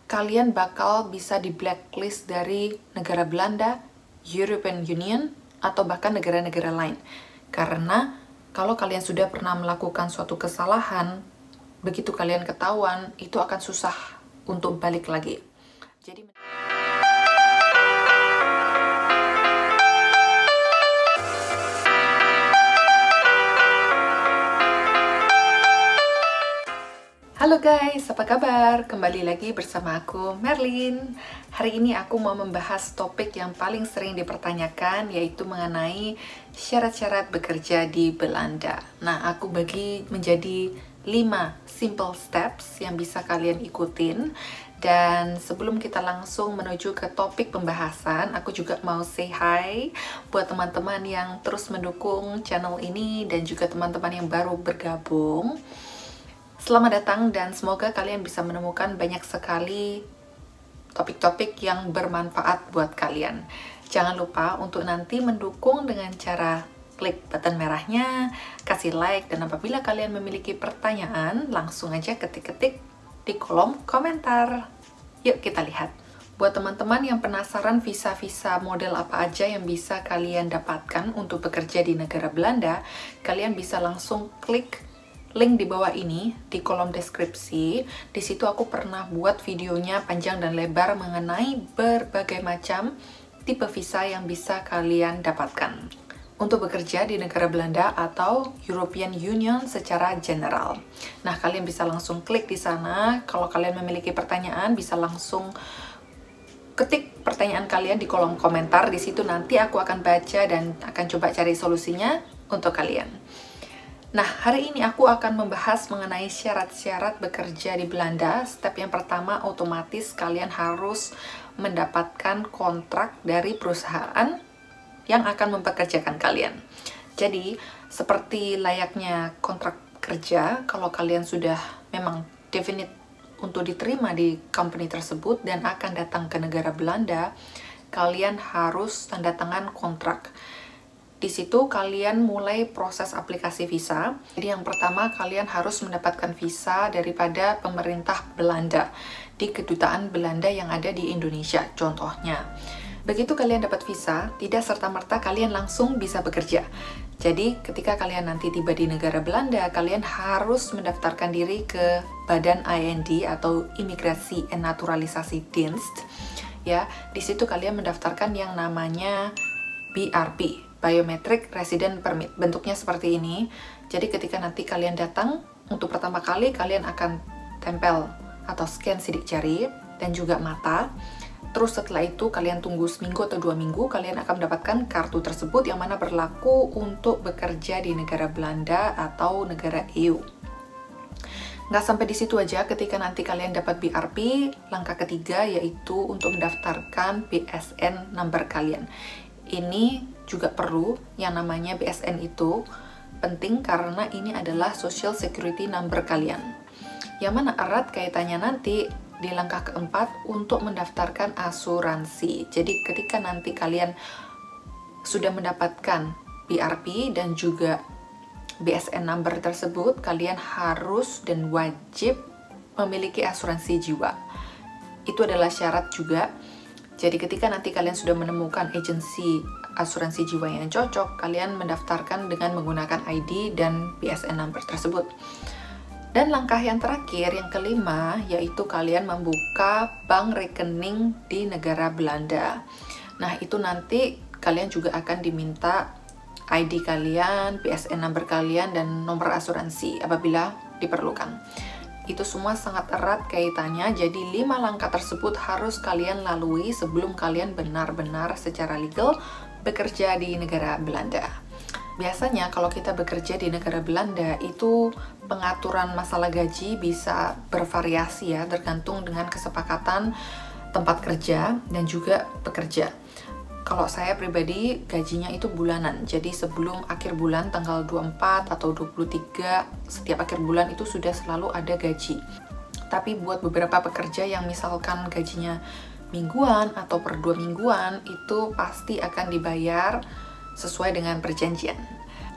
kalian bakal bisa di blacklist dari negara Belanda, European Union, atau bahkan negara-negara lain. Karena kalau kalian sudah pernah melakukan suatu kesalahan, begitu kalian ketahuan, itu akan susah untuk balik lagi. Jadi halo guys, apa kabar? Kembali lagi bersama aku, Merlin. Hari ini aku mau membahas topik yang paling sering dipertanyakan, yaitu mengenai syarat-syarat bekerja di Belanda. Nah, aku bagi menjadi 5 simple steps yang bisa kalian ikutin. Dan sebelum kita langsung menuju ke topik pembahasan, aku juga mau say hi buat teman-teman yang terus mendukung channel ini dan juga teman-teman yang baru bergabung. Selamat datang dan semoga kalian bisa menemukan banyak sekali topik-topik yang bermanfaat buat kalian. Jangan lupa untuk nanti mendukung dengan cara klik button merahnya, kasih like, dan apabila kalian memiliki pertanyaan, langsung aja ketik-ketik di kolom komentar. Yuk kita lihat. Buat teman-teman yang penasaran visa-visa model apa aja yang bisa kalian dapatkan untuk bekerja di negara Belanda, kalian bisa langsung klik link di bawah ini di kolom deskripsi. Di situ aku pernah buat videonya panjang dan lebar mengenai berbagai macam tipe visa yang bisa kalian dapatkan untuk bekerja di negara Belanda atau European Union secara general. Nah, kalian bisa langsung klik di sana. Kalau kalian memiliki pertanyaan, bisa langsung ketik pertanyaan kalian di kolom komentar. Di situ nanti aku akan baca dan akan coba cari solusinya untuk kalian. Nah, hari ini aku akan membahas mengenai syarat-syarat bekerja di Belanda. Step yang pertama, otomatis kalian harus mendapatkan kontrak dari perusahaan yang akan mempekerjakan kalian. Jadi, seperti layaknya kontrak kerja, kalau kalian sudah memang definite untuk diterima di company tersebut dan akan datang ke negara Belanda, kalian harus tanda tangan kontrak. Di situ kalian mulai proses aplikasi visa. Jadi yang pertama kalian harus mendapatkan visa daripada pemerintah Belanda di kedutaan Belanda yang ada di Indonesia contohnya. Begitu kalian dapat visa, tidak serta-merta kalian langsung bisa bekerja. Jadi ketika kalian nanti tiba di negara Belanda, kalian harus mendaftarkan diri ke Badan IND atau Imigrasi en Naturalisasi Dienst. Ya, di situ kalian mendaftarkan yang namanya BRP. Biometric Resident Permit. Bentuknya seperti ini. Jadi ketika nanti kalian datang, untuk pertama kali kalian akan tempel atau scan sidik jari dan juga mata. Terus setelah itu kalian tunggu seminggu atau 2 minggu, kalian akan mendapatkan kartu tersebut yang mana berlaku untuk bekerja di negara Belanda atau negara EU. Nggak sampai di situ aja, ketika nanti kalian dapat BRP, langkah ketiga yaitu untuk mendaftarkan BSN number kalian. Ini juga perlu, yang namanya BSN itu penting karena ini adalah Social Security Number kalian. Yang mana erat kaitannya nanti di langkah keempat untuk mendaftarkan asuransi. Jadi ketika nanti kalian sudah mendapatkan BRP dan juga BSN number tersebut, kalian harus dan wajib memiliki asuransi jiwa. Itu adalah syarat juga. Jadi ketika nanti kalian sudah menemukan agensi asuransi jiwa yang cocok, kalian mendaftarkan dengan menggunakan ID dan BSN number tersebut. Dan langkah yang terakhir, yang kelima, yaitu kalian membuka bank rekening di negara Belanda. Nah, itu nanti kalian juga akan diminta ID kalian, BSN number kalian, dan nomor asuransi apabila diperlukan. Itu semua sangat erat kaitannya, jadi 5 langkah tersebut harus kalian lalui sebelum kalian benar-benar secara legal bekerja di negara Belanda. Biasanya kalau kita bekerja di negara Belanda itu pengaturan masalah gaji bisa bervariasi ya, tergantung dengan kesepakatan tempat kerja dan juga pekerja. Kalau saya pribadi gajinya itu bulanan, jadi sebelum akhir bulan tanggal 24 atau 23 setiap akhir bulan itu sudah selalu ada gaji. Tapi buat beberapa pekerja yang misalkan gajinya mingguan atau per 2 mingguan, itu pasti akan dibayar sesuai dengan perjanjian.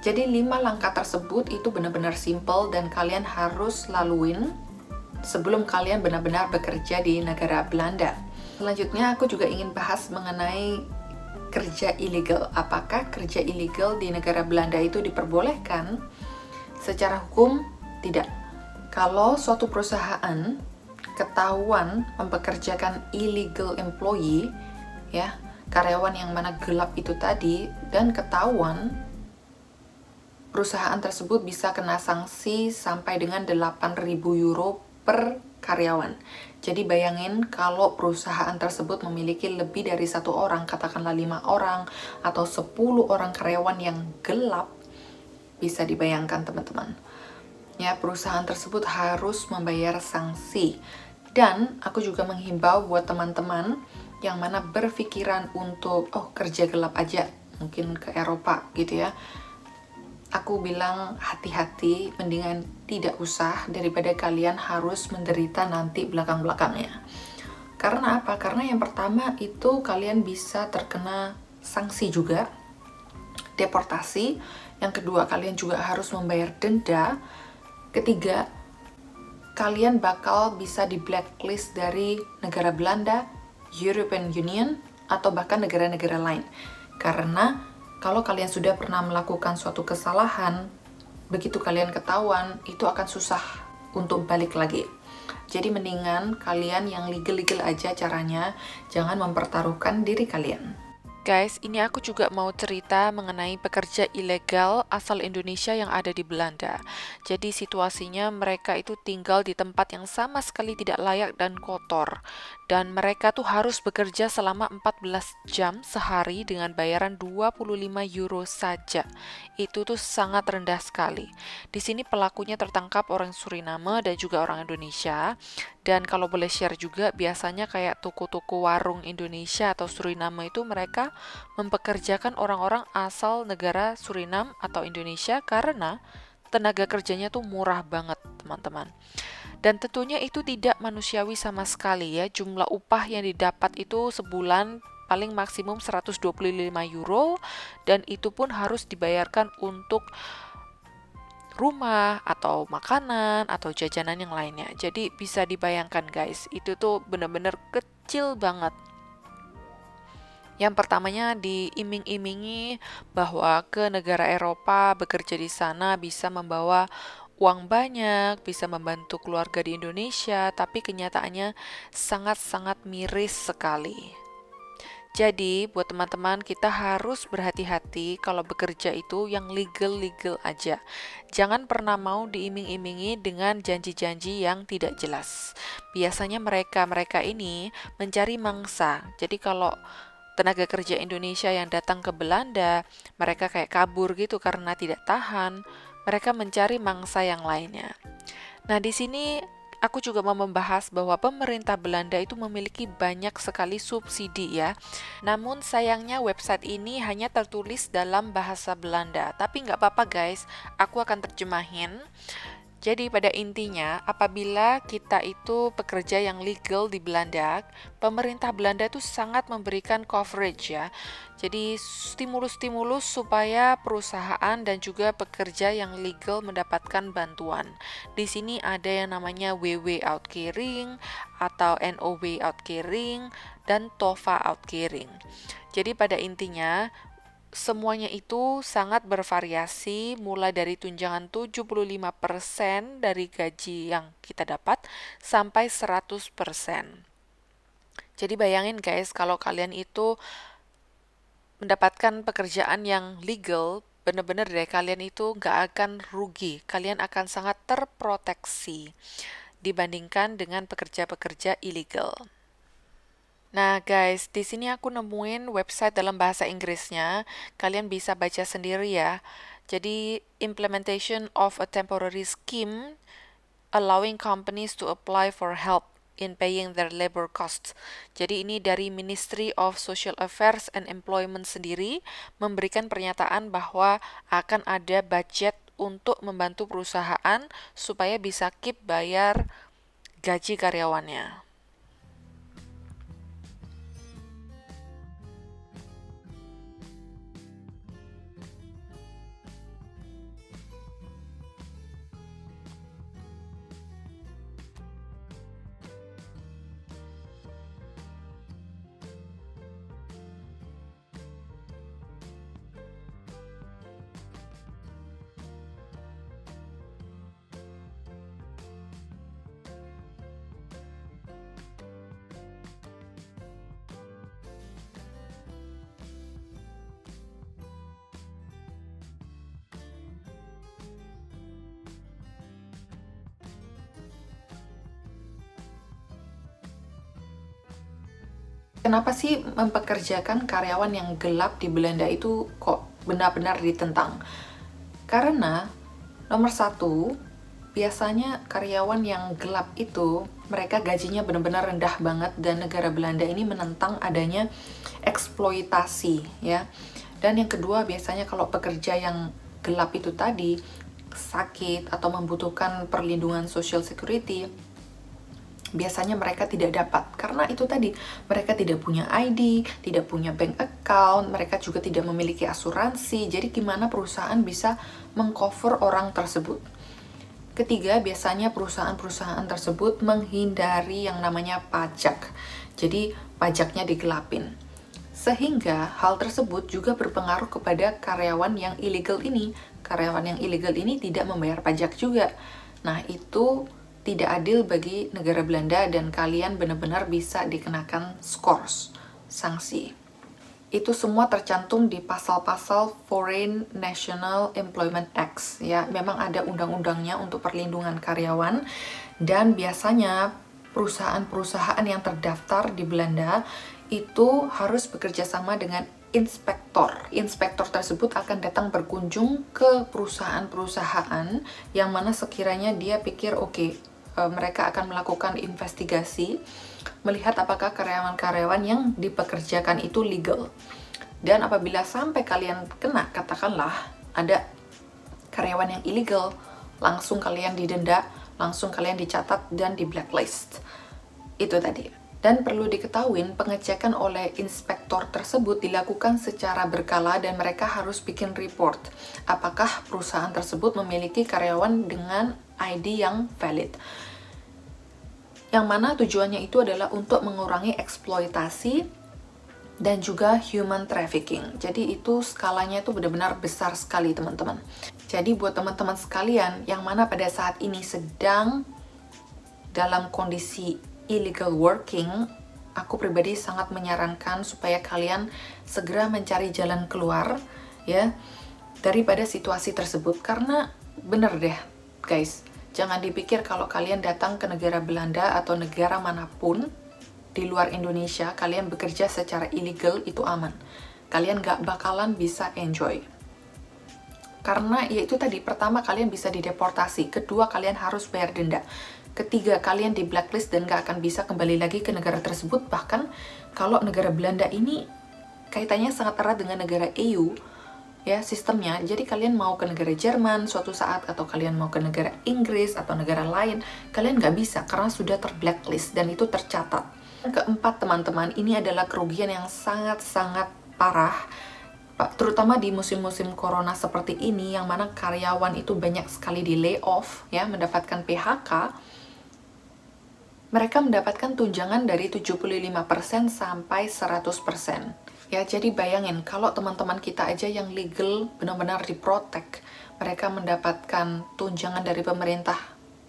Jadi 5 langkah tersebut itu benar-benar simple dan kalian harus laluin sebelum kalian benar-benar bekerja di negara Belanda. Selanjutnya aku juga ingin bahas mengenai kerja ilegal. Apakah kerja ilegal di negara Belanda itu diperbolehkan? Secara hukum, tidak. Kalau suatu perusahaan ketahuan mempekerjakan illegal employee, ya, karyawan yang mana gelap itu tadi, dan ketahuan, perusahaan tersebut bisa kena sanksi sampai dengan 8.000 euro per karyawan. Jadi bayangin kalau perusahaan tersebut memiliki lebih dari 1 orang, katakanlah 5 orang atau 10 orang karyawan yang gelap, bisa dibayangkan teman-teman. Ya, perusahaan tersebut harus membayar sanksi. Dan aku juga menghimbau buat teman-teman yang mana berpikiran untuk kerja gelap aja, mungkin ke Eropa gitu ya. Aku bilang hati-hati, mendingan tidak usah daripada kalian harus menderita nanti belakang-belakangnya. Karena apa? Karena yang pertama itu kalian bisa terkena sanksi juga, deportasi. Yang kedua, kalian juga harus membayar denda. Ketiga, kalian bakal bisa di blacklist dari negara Belanda, European Union, atau bahkan negara-negara lain. Karena kalau kalian sudah pernah melakukan suatu kesalahan, begitu kalian ketahuan, itu akan susah untuk balik lagi. Jadi mendingan kalian yang legal-legal aja caranya, jangan mempertaruhkan diri kalian. Guys, ini aku juga mau cerita mengenai pekerja ilegal asal Indonesia yang ada di Belanda. Jadi situasinya mereka itu tinggal di tempat yang sama sekali tidak layak dan kotor. Dan mereka tuh harus bekerja selama 14 jam sehari dengan bayaran 25 euro saja. Itu tuh sangat rendah sekali. Di sini pelakunya tertangkap orang Suriname dan juga orang Indonesia. Dan kalau boleh share juga, biasanya kayak toko-toko warung Indonesia atau Suriname itu mereka mempekerjakan orang-orang asal negara Suriname atau Indonesia karena tenaga kerjanya tuh murah banget, teman-teman. Dan tentunya itu tidak manusiawi sama sekali ya. Jumlah upah yang didapat itu sebulan paling maksimum 125 euro, dan itu pun harus dibayarkan untuk rumah atau makanan atau jajanan yang lainnya. Jadi bisa dibayangkan guys, itu tuh bener-bener kecil banget. Yang pertamanya diiming-imingi bahwa ke negara Eropa bekerja di sana bisa membawa uang banyak, bisa membantu keluarga di Indonesia, tapi kenyataannya sangat-sangat miris sekali. Jadi, buat teman-teman, kita harus berhati-hati kalau bekerja itu yang legal-legal aja. Jangan pernah mau diiming-imingi dengan janji-janji yang tidak jelas. Biasanya mereka ini mencari mangsa. Jadi kalau tenaga kerja Indonesia yang datang ke Belanda, mereka kayak kabur gitu karena tidak tahan. Mereka mencari mangsa yang lainnya. Nah, di sini aku juga mau membahas bahwa pemerintah Belanda itu memiliki banyak sekali subsidi ya. Namun sayangnya website ini hanya tertulis dalam bahasa Belanda. Tapi nggak apa-apa guys, aku akan terjemahin. Jadi pada intinya, apabila kita itu pekerja yang legal di Belanda, pemerintah Belanda itu sangat memberikan coverage ya. Jadi stimulus-stimulus supaya perusahaan dan juga pekerja yang legal mendapatkan bantuan. Di sini ada yang namanya WW Uitkering atau NOW Uitkering dan TOVA Uitkering. Jadi pada intinya, semuanya itu sangat bervariasi, mulai dari tunjangan 75% dari gaji yang kita dapat sampai 100%. Jadi bayangin guys, kalau kalian itu mendapatkan pekerjaan yang legal, bener-bener deh kalian itu nggak akan rugi. Kalian akan sangat terproteksi dibandingkan dengan pekerja-pekerja ilegal. Nah guys, di sini aku nemuin website dalam bahasa Inggrisnya. Kalian bisa baca sendiri ya. Jadi, implementation of a temporary scheme allowing companies to apply for help in paying their labor costs. Jadi ini dari Ministry of Social Affairs and Employment sendiri memberikan pernyataan bahwa akan ada budget untuk membantu perusahaan supaya bisa keep bayar gaji karyawannya. Kenapa sih mempekerjakan karyawan yang gelap di Belanda itu kok benar-benar ditentang? Karena nomor satu, biasanya karyawan yang gelap itu mereka gajinya benar-benar rendah banget dan negara Belanda ini menentang adanya eksploitasi ya. Dan yang kedua, biasanya kalau pekerja yang gelap itu tadi sakit atau membutuhkan perlindungan social security, biasanya mereka tidak dapat karena itu tadi, mereka tidak punya ID, tidak punya bank account, mereka juga tidak memiliki asuransi. Jadi gimana perusahaan bisa mengcover orang tersebut? Ketiga, biasanya perusahaan-perusahaan tersebut menghindari yang namanya pajak. Jadi pajaknya digelapin. Sehingga hal tersebut juga berpengaruh kepada karyawan yang ilegal ini. Karyawan yang ilegal ini tidak membayar pajak juga. Nah, itu tidak adil bagi negara Belanda dan kalian benar-benar bisa dikenakan scores, sanksi. Itu semua tercantum di pasal-pasal Foreign National Employment Act ya. Memang ada undang-undangnya untuk perlindungan karyawan, dan biasanya perusahaan-perusahaan yang terdaftar di Belanda itu harus bekerja sama dengan inspektor. Inspektor tersebut akan datang berkunjung ke perusahaan-perusahaan yang mana sekiranya dia pikir oke, mereka akan melakukan investigasi melihat apakah karyawan-karyawan yang dipekerjakan itu legal. Dan apabila sampai kalian kena, katakanlah ada karyawan yang illegal, langsung kalian didenda, langsung kalian dicatat dan di blacklist. Itu tadi. Dan perlu diketahui, pengecekan oleh inspektor tersebut dilakukan secara berkala dan mereka harus bikin report apakah perusahaan tersebut memiliki karyawan dengan ID yang valid. Yang mana tujuannya itu adalah untuk mengurangi eksploitasi dan juga human trafficking. Jadi itu skalanya itu benar-benar besar sekali, teman-teman. Jadi buat teman-teman sekalian yang mana pada saat ini sedang dalam kondisi illegal working, aku pribadi sangat menyarankan supaya kalian segera mencari jalan keluar ya daripada situasi tersebut. Karena bener deh guys, jangan dipikir kalau kalian datang ke negara Belanda atau negara manapun di luar Indonesia, kalian bekerja secara ilegal itu aman. Kalian gak bakalan bisa enjoy. Karena ya itu tadi, pertama kalian bisa dideportasi, kedua kalian harus bayar denda, ketiga kalian di blacklist dan gak akan bisa kembali lagi ke negara tersebut. Bahkan kalau negara Belanda ini kaitannya sangat erat dengan negara EU ya sistemnya. Jadi kalian mau ke negara Jerman suatu saat atau kalian mau ke negara Inggris atau negara lain, kalian nggak bisa karena sudah terblacklist dan itu tercatat. Keempat, teman-teman, ini adalah kerugian yang sangat-sangat parah, terutama di musim-musim corona seperti ini yang mana karyawan itu banyak sekali di layoff ya, mendapatkan PHK. Mereka mendapatkan tunjangan dari 75% sampai 100%. Ya, jadi bayangin kalau teman-teman kita aja yang legal benar-benar diprotek, mereka mendapatkan tunjangan dari pemerintah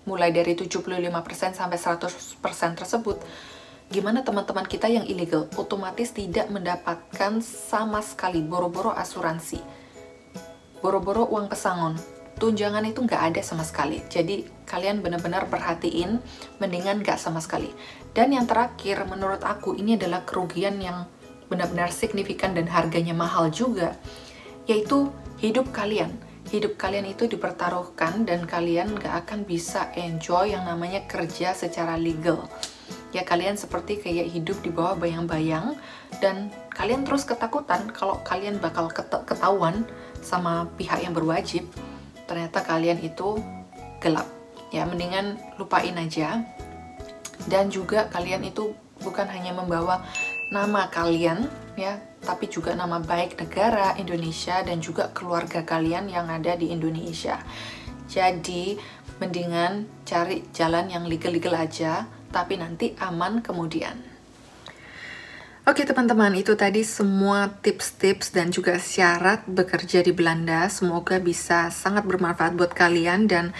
mulai dari 75% sampai 100% tersebut. Gimana teman-teman kita yang illegal? Otomatis tidak mendapatkan sama sekali, boro-boro asuransi, boro-boro uang pesangon. Tunjangan itu nggak ada sama sekali. Jadi kalian benar-benar perhatiin, mendingan nggak sama sekali. Dan yang terakhir, menurut aku ini adalah kerugian yang benar-benar signifikan dan harganya mahal juga, yaitu hidup kalian. Hidup kalian itu dipertaruhkan dan kalian nggak akan bisa enjoy yang namanya kerja secara legal. Ya, kalian seperti kayak hidup di bawah bayang-bayang dan kalian terus ketakutan kalau kalian bakal ketahuan sama pihak yang berwajib ternyata kalian itu gelap. Ya, mendingan lupain aja. Dan juga kalian itu bukan hanya membawa nama kalian ya, tapi juga nama baik negara Indonesia dan juga keluarga kalian yang ada di Indonesia. Jadi mendingan cari jalan yang legal-legal aja, tapi nanti aman kemudian. Oke teman-teman, itu tadi semua tips-tips dan juga syarat bekerja di Belanda. Semoga bisa sangat bermanfaat buat kalian, dan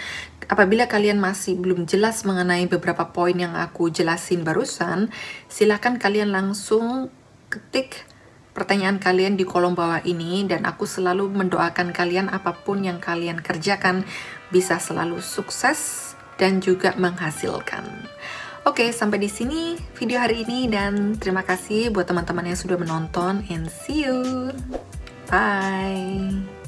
apabila kalian masih belum jelas mengenai beberapa poin yang aku jelasin barusan, silahkan kalian langsung ketik pertanyaan kalian di kolom bawah ini, dan aku selalu mendoakan kalian apapun yang kalian kerjakan bisa selalu sukses dan juga menghasilkan. Oke, sampai di sini video hari ini dan terima kasih buat teman-teman yang sudah menonton and see you. Bye.